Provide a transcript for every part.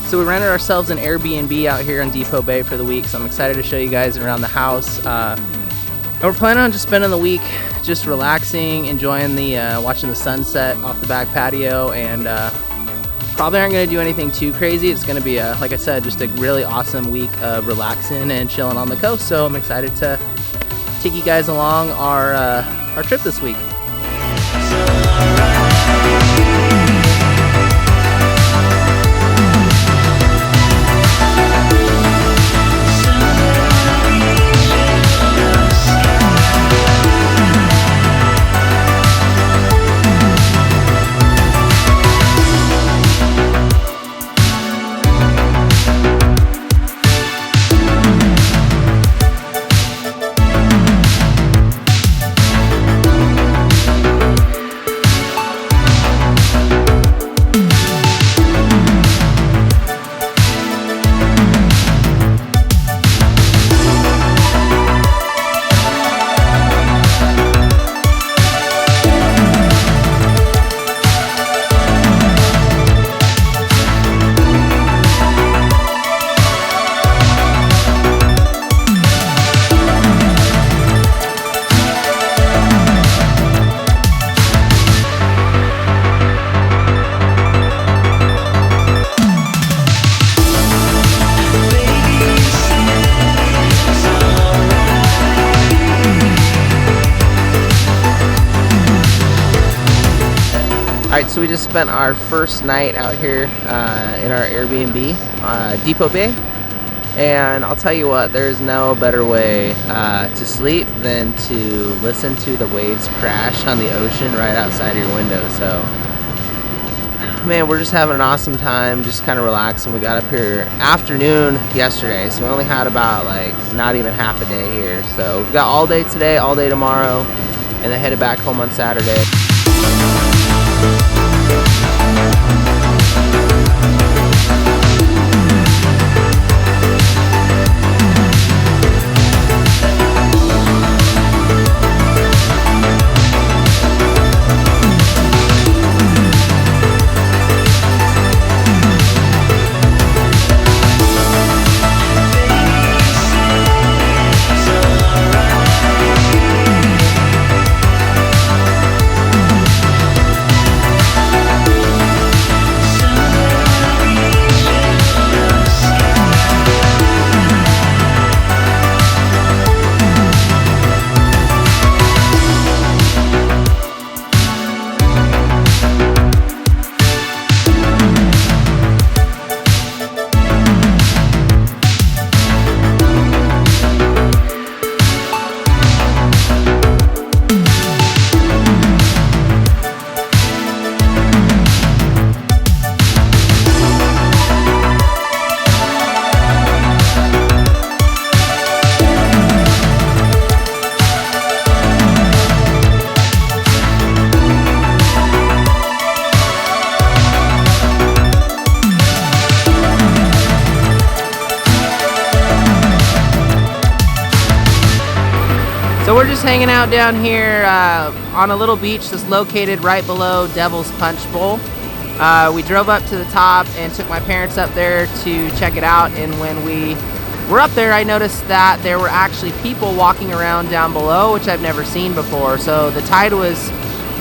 So we rented ourselves an Airbnb out here on Depoe Bay for the week, so I'm excited to show you guys around the house. And we're planning on just spending the week just relaxing, enjoying the watching the sunset off the back patio, and probably aren't going to do anything too crazy. It's going to be, like I said, just a really awesome week of relaxing and chilling on the coast. So I'm excited to take you guys along our trip this week. Alright, so we just spent our first night out here in our Airbnb, Depoe Bay, and I'll tell you what, there's no better way to sleep than to listen to the waves crash on the ocean right outside of your window. So, man, we're just having an awesome time, just kind of relaxing. We got up here afternoon yesterday, so we only had about not even half a day here. So we've got all day today, all day tomorrow, and then headed back home on Saturday. So we're just hanging out down here on a little beach that's located right below Devil's Punchbowl. We drove up to the top and took my parents up there to check it out, and when we were up there I noticed that there were actually people walking around down below, which I've never seen before. So the tide was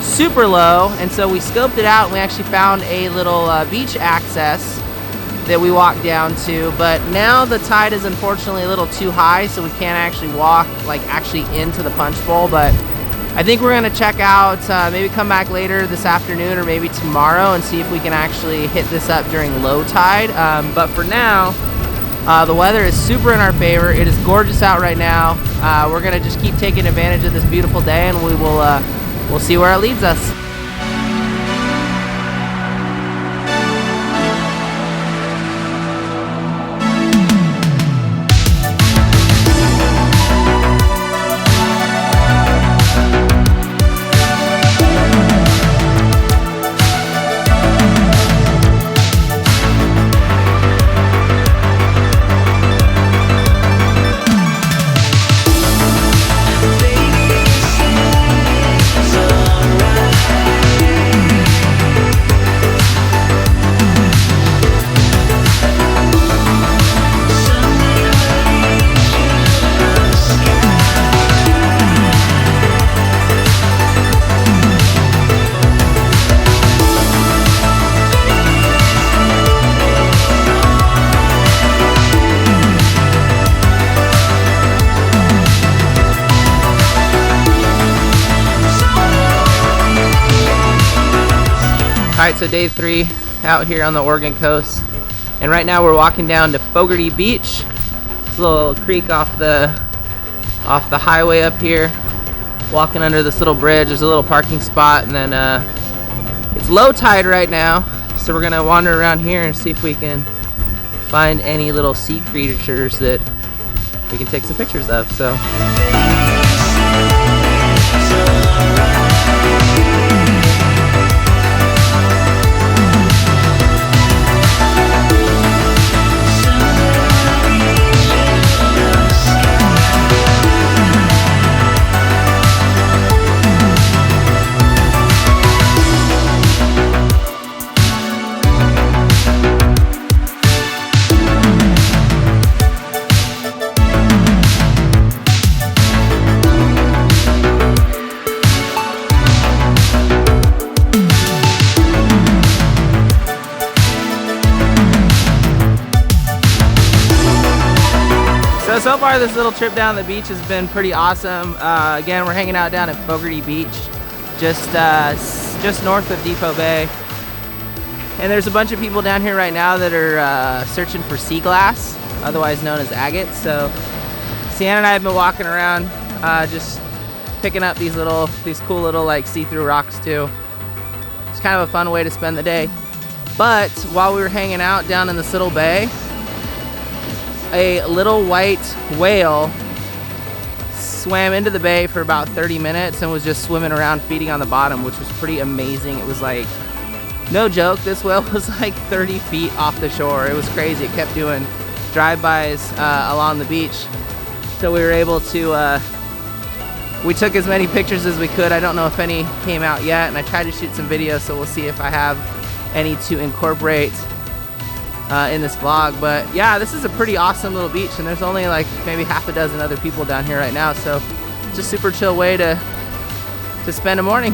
super low, and so we scoped it out and we actually found a little beach access that we walked down to, but now the tide is unfortunately a little too high, so we can't actually walk actually into the Punchbowl. But I think we're gonna check out, maybe come back later this afternoon or maybe tomorrow and see if we can actually hit this up during low tide. But for now, the weather is super in our favor. It is gorgeous out right now. We're gonna just keep taking advantage of this beautiful day, and we'll see where it leads us. Alright, so day 3 out here on the Oregon coast. And right now we're walking down to Fogarty Beach. It's a little creek off the highway up here. Walking under this little bridge. There's a little parking spot, and then it's low tide right now. So we're gonna wander around here and see if we can find any little sea creatures that we can take some pictures of. So So far this little trip down the beach has been pretty awesome. Again, we're hanging out down at Fogarty Beach, just north of Depoe Bay. And there's a bunch of people down here right now that are searching for sea glass, otherwise known as agates. So Sienna and I have been walking around just picking up these cool little like see-through rocks too. It's kind of a fun way to spend the day. But while we were hanging out down in this little bay, a little white whale swam into the bay for about 30 minutes and was just swimming around feeding on the bottom, which was pretty amazing. It was like, no joke, this whale was like 30 feet off the shore. It was crazy. It kept doing drive-bys along the beach. So we were able to, we took as many pictures as we could. I don't know if any came out yet, and I tried to shoot some videos, so we'll see if I have any to incorporate in this vlog. But yeah, this is a pretty awesome little beach, and there's only like maybe half a dozen other people down here right now, so just super chill way to spend a morning.